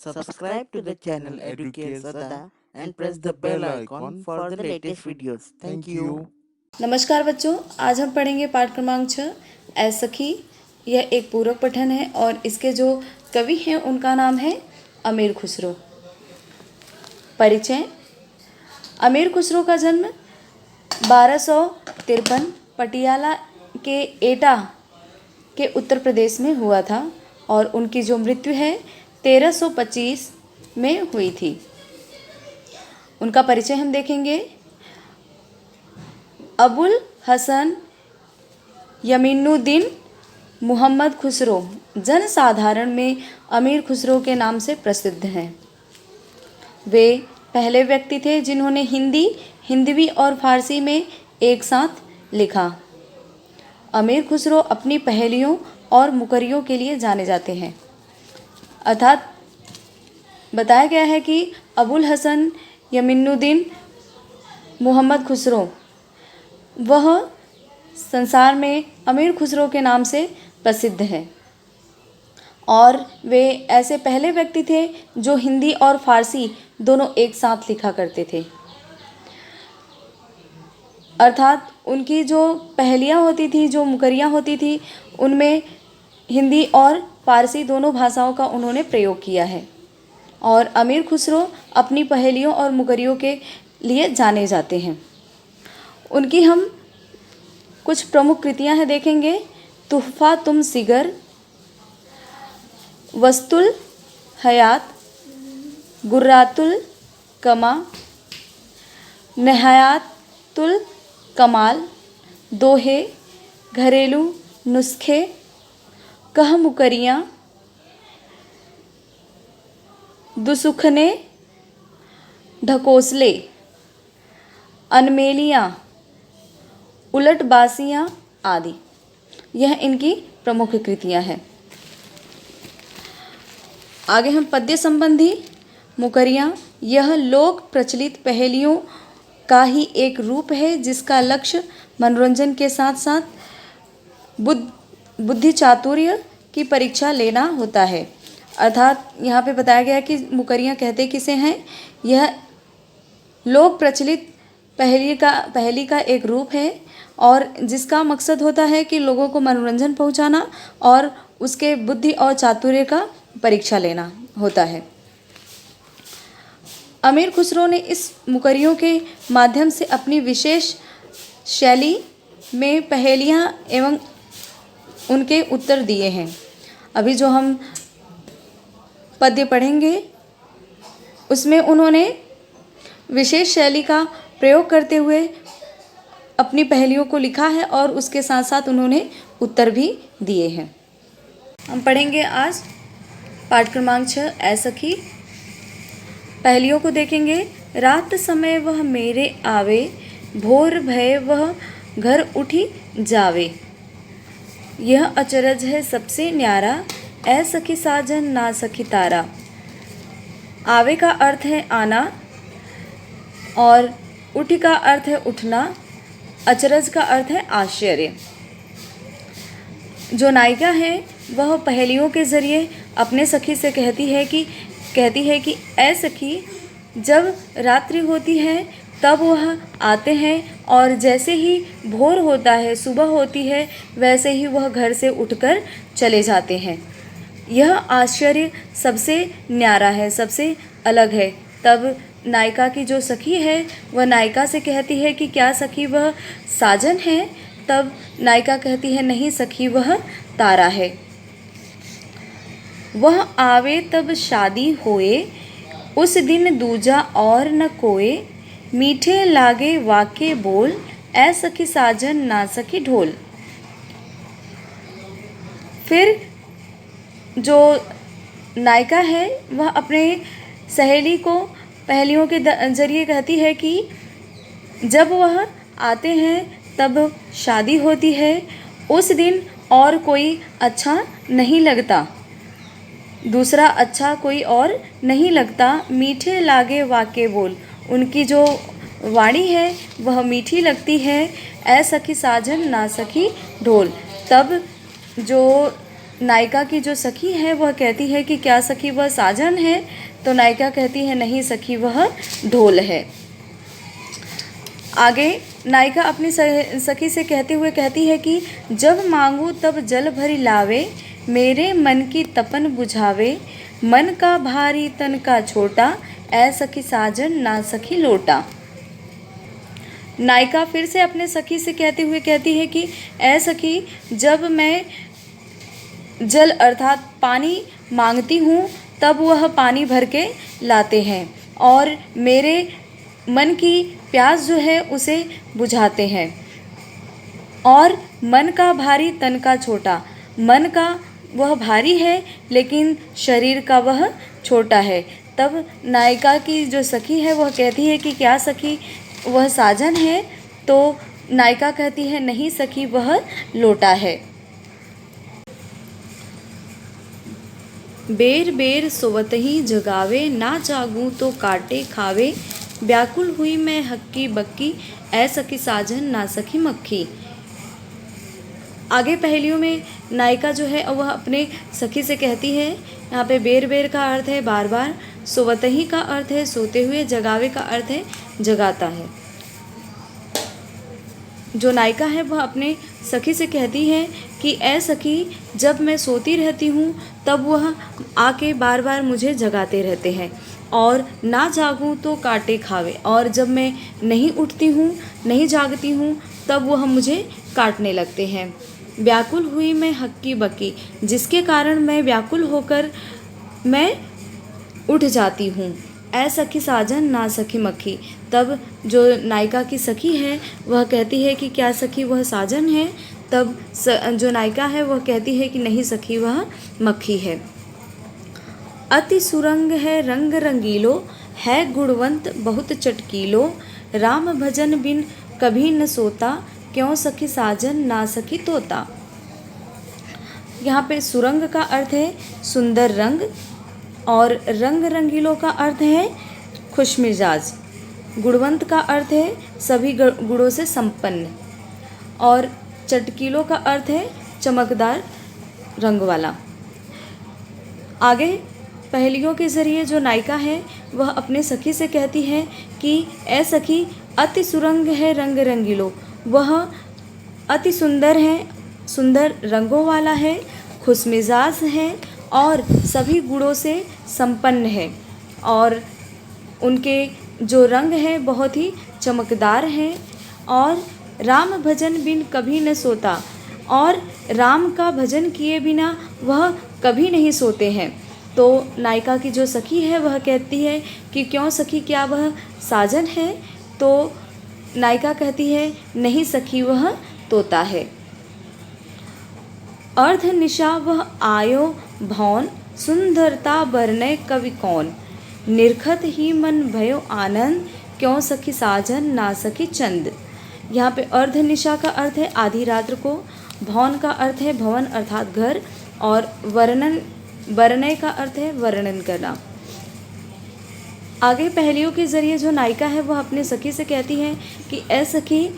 Subscribe to the channel Educate Sada and press the bell icon for the latest videos. Thank you. नमस्कार बच्चों, आज हम पढ़ेंगे पाठ क्रमांक 6 ऐ सखी। यह एक पूरक पठन है और इसके जो कवि हैं उनका नाम है अमीर खुसरो। परिचय। अमीर खुसरो का जन्म 1253 पटियाला के एटा के उत्तर प्रदेश में हुआ था और उनकी जो मृत्यु है 1325 में हुई थी। उनका परिचय हम देखेंगे। अबुल हसन यमीनुद्दीन मोहम्मद खुसरो जनसाधारण में अमीर खुसरो के नाम से प्रसिद्ध हैं। वे पहले व्यक्ति थे जिन्होंने हिंदी, हिंदवी और फारसी में एक साथ लिखा। अमीर खुसरो अपनी पहेलियों और मुकरियों के लिए जाने जाते हैं। अर्थात बताया गया है कि अबुल हसन यमीनुद्दीन मोहम्मद खुसरो वह संसार में अमीर खुसरो के नाम से प्रसिद्ध है और वे ऐसे पहले व्यक्ति थे जो हिंदी और फारसी दोनों एक साथ लिखा करते थे। अर्थात उनकी जो पहेलियाँ होती थी, जो मुकरियाँ होती थी, उनमें हिंदी और फारसी दोनों भाषाओं का उन्होंने प्रयोग किया है और अमीर खुसरो अपनी पहेलियों और मुकरियों के लिए जाने जाते हैं। उनकी हम कुछ प्रमुख कृतियां हैं देखेंगे। तुहफ़ा तुम सिगर, वस्तुल हयात, गुर्रातुल कमा, नहायातुल कमाल, दोहे, घरेलू नुस्खे, कह मुकरियाँ, दुसुखने, ढकोसले, अनमेलियाँ, उलटबासियाँ आदि। यह इनकी प्रमुख कृतियाँ हैं। आगे हम पद्य संबंधी मुकरियाँ। यह लोक प्रचलित पहेलियों का ही एक रूप है जिसका लक्ष्य मनोरंजन के साथ साथ बुद्धि चातुर्य की परीक्षा लेना होता है। अर्थात यहाँ पे बताया गया कि मुकरियाँ कहते किसे हैं। यह लोक प्रचलित पहेली का एक रूप है और जिसका मकसद होता है कि लोगों को मनोरंजन पहुंचाना और उसके बुद्धि और चातुर्य का परीक्षा लेना होता है। अमीर खुसरो ने इस मुकरियों के माध्यम से अपनी विशेष शैली में पहेलियां एवं उनके उत्तर दिए हैं। अभी जो हम पद्य पढ़ेंगे उसमें उन्होंने विशेष शैली का प्रयोग करते हुए अपनी पहेलियों को लिखा है और उसके साथ साथ उन्होंने उत्तर भी दिए हैं। हम पढ़ेंगे आज पाठ क्रमांक 6 ऐ सखी। पहेलियों को देखेंगे। रात समय वह मेरे आवे, भोर भय वह घर उठी जावे। यह अचरज है सबसे न्यारा, ऐ सखी साजन ना सखी तारा। आवे का अर्थ है आना और उठी का अर्थ है उठना। अचरज का अर्थ है आश्चर्य। जो नायिका है वह पहेलियों के ज़रिए अपने सखी से कहती है कि ऐ सखी, जब रात्रि होती है तब वह आते हैं और जैसे ही भोर होता है, सुबह होती है, वैसे ही वह घर से उठकर चले जाते हैं। यह आश्चर्य सबसे न्यारा है, सबसे अलग है। तब नायिका की जो सखी है वह नायिका से कहती है कि क्या सखी वह साजन है? तब नायिका कहती है नहीं सखी, वह तारा है। वह आवे तब शादी होए, उस दिन दूजा और न कोए। मीठे लागे वाके बोल, ऐ सखी साजन ना सखी ढोल। फिर जो नायिका है वह अपने सहेली को पहेलियों के जरिए कहती है कि जब वह आते हैं तब शादी होती है, उस दिन और कोई अच्छा नहीं लगता, दूसरा अच्छा कोई और नहीं लगता। मीठे लागे वाके बोल, उनकी जो वाणी है वह मीठी लगती है। ऐ सखी साजन ना सखी ढोल। तब जो नायिका की जो सखी है वह कहती है कि क्या सखी वह साजन है, तो नायिका कहती है नहीं सखी वह ढोल है। आगे नायिका अपनी सखी से कहते हुए कहती है कि जब मांगू तब जल भरी लावे, मेरे मन की तपन बुझावे, मन का भारी तन का छोटा, ऐ सखी साजन ना सखी लोटा। नायिका फिर से अपने सखी से कहते हुए कहती है कि ऐ सखी जब मैं जल अर्थात पानी मांगती हूँ तब वह पानी भर के लाते हैं और मेरे मन की प्यास जो है उसे बुझाते हैं। और मन का भारी तन का छोटा, मन का वह भारी है लेकिन शरीर का वह छोटा है। तब नायिका की जो सखी है वह कहती है कि क्या सखी वह साजन है, तो नायिका कहती है नहीं सखी वह लोटा है। बेर बेर सोवतही जगावे, ना जागूं तो काटे खावे, व्याकुल हुई मैं हक्की बक्की, ऐ सखी साजन ना सखी मक्खी। आगे पहेलियों में नायिका जो है वह अपने सखी से कहती है, यहाँ पे बेर बेर का अर्थ है बार बार, सोवतही का अर्थ है सोते हुए, जगावे का अर्थ है जगाता है। जो नायिका है वह अपने सखी से कहती है कि ऐ सखी जब मैं सोती रहती हूँ तब वह आके बार बार मुझे जगाते रहते हैं, और ना जागूं तो काटे खावे, और जब मैं नहीं उठती हूँ नहीं जागती हूँ तब वह मुझे काटने लगते हैं। व्याकुल हुई मैं हक्की बक्की, जिसके कारण मैं व्याकुल होकर मैं उठ जाती हूँ। ऐ सखी साजन ना सखी मक्खी। तब जो नायिका की सखी है वह कहती है कि क्या सखी वह साजन है, तब जो नायिका है वह कहती है कि नहीं सखी वह मक्खी है। अति सुरंग है रंग रंगीलो, है गुणवंत बहुत चटकीलो, राम भजन बिन कभी न सोता, क्यों सखी साजन ना सखी तोता। यहाँ पे सुरंग का अर्थ है सुंदर रंग, और रंग रंगीलों का अर्थ है खुशमिजाज, गुणवंत का अर्थ है सभी गुणों से संपन्न, और चटकीलों का अर्थ है चमकदार रंग वाला। आगे पहेलियों के ज़रिए जो नायिका है वह अपने सखी से कहती है कि ऐ सखी अति सुरंग है रंग रंगीलो, वह अति सुंदर है, सुंदर रंगों वाला है, खुशमिजाज है और सभी गुणों से संपन्न है, और उनके जो रंग है बहुत ही चमकदार हैं, और राम भजन बिन कभी न सोता, और राम का भजन किए बिना वह कभी नहीं सोते हैं। तो नायिका की जो सखी है वह कहती है कि क्यों सखी क्या वह साजन है, तो नायिका कहती है नहीं सखी वह तोता है। अर्ध निशा वह आयो भौन, सुंदरता बरने कवि कौन, निरखत ही मन भयो आनंद, क्यों सखी साजन ना सखी चंद। यहाँ पे अर्ध निशा का अर्थ है आधी रात्र को, भौन का अर्थ है भवन अर्थात घर, और वर्णय का अर्थ है वर्णन करना। आगे पहेलियों के ज़रिए जो नायिका है वह अपने सखी से कहती है कि ऐ सखी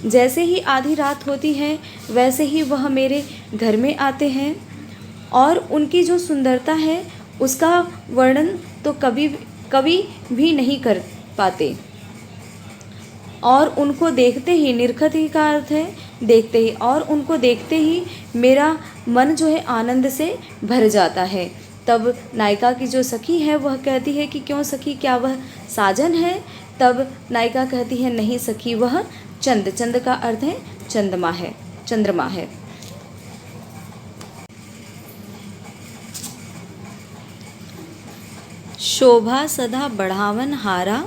जैसे ही आधी रात होती है वैसे ही वह मेरे घर में आते हैं, और उनकी जो सुंदरता है उसका वर्णन तो कभी भी नहीं कर पाते, और उनको देखते ही, निरखत ही का अर्थ है देखते ही, और उनको देखते ही मेरा मन जो है आनंद से भर जाता है। तब नायिका की जो सखी है वह कहती है कि क्यों सखी क्या वह साजन है, तब नायिका कहती है नहीं सखी वह चंद, चंद का अर्थ है चंद्रमा है। शोभा सदा बढ़ावन हारा,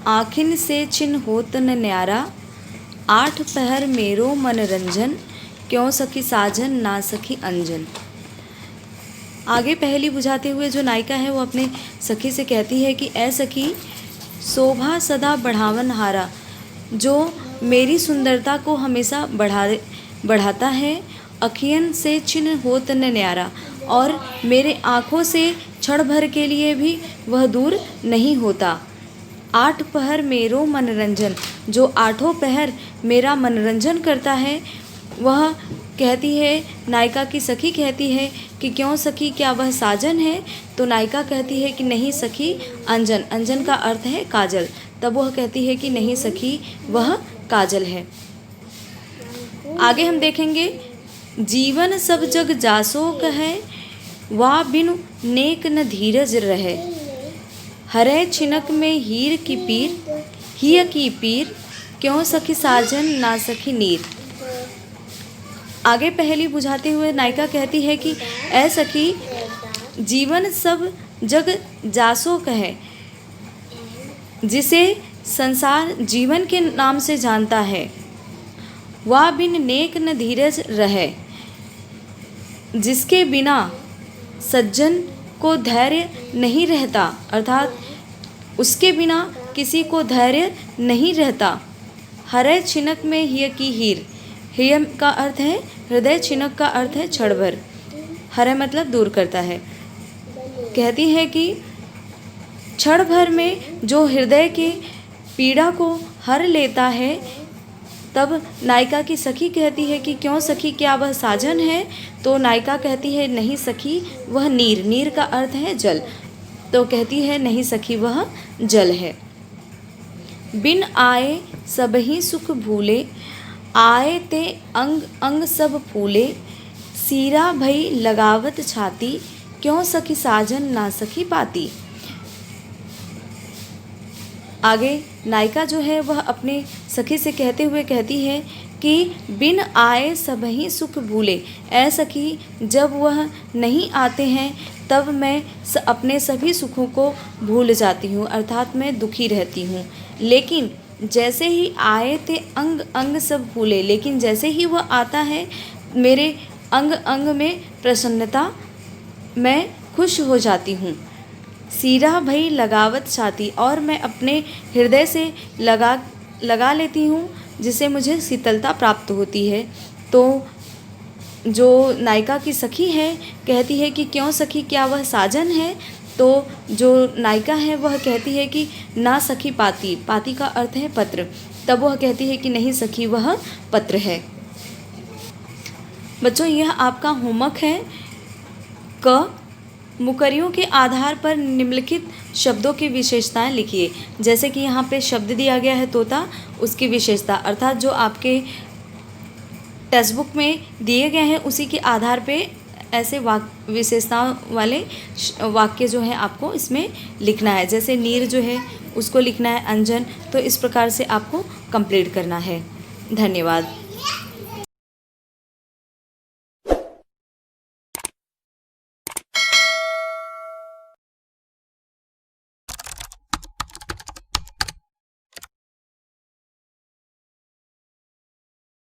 आखिन से छिन होत न न्यारा, आठ पहर मेरो मनरंजन, क्यों सखी साजन ना सखी अंजन। आगे पहेली बुझाते हुए जो नायिका है वो अपने सखी से कहती है कि ऐ सखी शोभा सदा बढ़ावन हारा, जो मेरी सुंदरता को हमेशा बढ़ाता है, अखियन से छिन होत न न्यारा, और मेरे आँखों से क्षण भर के लिए भी वह दूर नहीं होता। आठ पहर मेरो मनोरंजन, जो आठों पहर मेरा मनोरंजन करता है, वह कहती है, नायिका की सखी कहती है कि क्यों सखी, क्या वह साजन है? तो नायिका कहती है कि नहीं सखी, अंजन। अंजन का अर्थ है काजल। तब वह कहती है कि नहीं सखी, वह काजल है। आगे हम देखेंगे, जीवन सब जग जासो कहे, वा बिनु नेक न धीरज रहे। हरे छिनक में हीर की पीर, हिय की पीर, क्यों सखी साजन ना सखी नीर। आगे पहेली बुझाते हुए नायिका कहती है कि ऐ सखी, जीवन सब जग जासो कहे, जिसे संसार जीवन के नाम से जानता है, वह बिन नेक न धीरज रहे, जिसके बिना सज्जन को धैर्य नहीं रहता, अर्थात उसके बिना किसी को धैर्य नहीं रहता। हरे छिनक में हिय की हीर, हिय का अर्थ है हृदय, छिनक का अर्थ है क्षण भर, हरे मतलब दूर करता है। कहती है कि क्षण भर में जो हृदय के पीड़ा को हर लेता है। तब नायिका की सखी कहती है कि क्यों सखी, क्या वह साजन है? तो नायिका कहती है नहीं सखी, वह नीर। नीर का अर्थ है जल। तो कहती है नहीं सखी, वह जल है। बिन आए सबही सुख भूले, आए ते अंग अंग सब फूले। सीरा भई लगावत छाती, क्यों सखी साजन ना सखी पाती। आगे नायिका जो है वह अपने सखी से कहते हुए कहती है कि बिन आए सबही सुख भूले। ऐ सखी, जब वह नहीं आते हैं तब मैं अपने सभी सुखों को भूल जाती हूँ, अर्थात मैं दुखी रहती हूँ। लेकिन जैसे ही आए थे अंग अंग सब भूले, लेकिन जैसे ही वह आता है मेरे अंग अंग में प्रसन्नता, मैं खुश हो जाती हूँ। सीरा भई लगावत छाती, और मैं अपने हृदय से लगा लेती हूँ, जिससे मुझे शीतलता प्राप्त होती है। तो जो नायिका की सखी है कहती है कि क्यों सखी, क्या वह साजन है? तो जो नायिका है वह कहती है कि ना सखी पाती। पाती का अर्थ है पत्र। तब वह कहती है कि नहीं सखी, वह पत्र है। बच्चों, यह आपका होमवर्क है। क मुकरियों के आधार पर निम्नलिखित शब्दों की विशेषताएं लिखिए। जैसे कि यहाँ पे शब्द दिया गया है तोता, उसकी विशेषता, अर्थात जो आपके टेक्स्ट बुक में दिए गए हैं उसी के आधार पे ऐसे विशेषताओं वाले वाक्य जो है आपको इसमें लिखना है। जैसे नीर जो है उसको लिखना है अंजन। तो इस प्रकार से आपको कंप्लीट करना है। धन्यवाद।